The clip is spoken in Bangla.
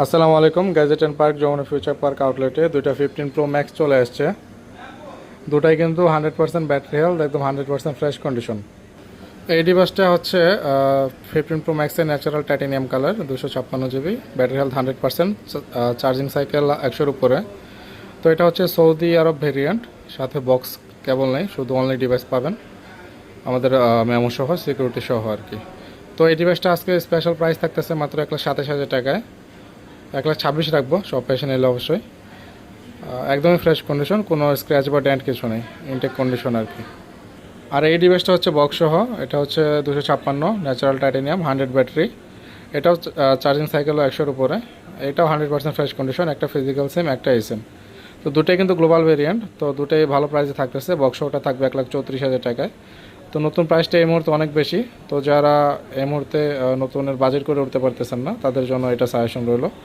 আসসালামু আলাইকুম। Gadget and park Jamuna future park আউটলেটে দুইটা 15 প্রো ম্যাক্স চলে আসছে। দুটাই কিন্তু 100% ব্যাটারি হেলথ, একদম 100% ফ্রেশ কন্ডিশন। এই ডিভাইসটা হচ্ছে 15 প্রো ম্যাক্সের natural titanium colour, 256 GB, battery health 100%, charging cycle 100-এর উপরে। তো এটা হচ্ছে সৌদি আরব ভেরিয়েন্ট, সাথে বক্স কেবল নেই, শুধু অনলি ডিভাইস পাবেন আমাদের মেমো সহ, সিকিউরিটি সহ আর কি। তো এই ডিভাইসটা আজকে স্পেশাল প্রাইস থাকতেছে মাত্র 1,27,000 টাকায়। 1,26,000 রাখবো সব পেশে নিলে অবশ্যই। একদমই ফ্রেশ কন্ডিশন, কোনো স্ক্র্যাচ বা ড্যান্ট কিছু নেই, ইনটেক কন্ডিশন আর কি। আর এই ডিভাইসটা হচ্ছে বক্স সহ, এটা হচ্ছে 256 ন্যাচারাল টাইটেনিয়াম 100 ব্যাটারি। এটাও চার্জিং সাইকেলও 100-এর উপরে। এটাও 100% ফ্রেশ কন্ডিশন, একটা ফিজিক্যাল সিম, একটা এসএম। তো দুটোই কিন্তু গ্লোবাল ভেরিয়েন্ট, তো দুটোই ভালো প্রাইসে থাকতেছে। বক্স সহটা থাকবে 1,34,000 টাকায়। তো নতুন প্রাইসটা এই মুহূর্তে অনেক বেশি, তো যারা এই মুহূর্তে নতুনের বাজেট করে উঠতে পারতেছেন না, তাদের জন্য এটা সাজেশন রইল।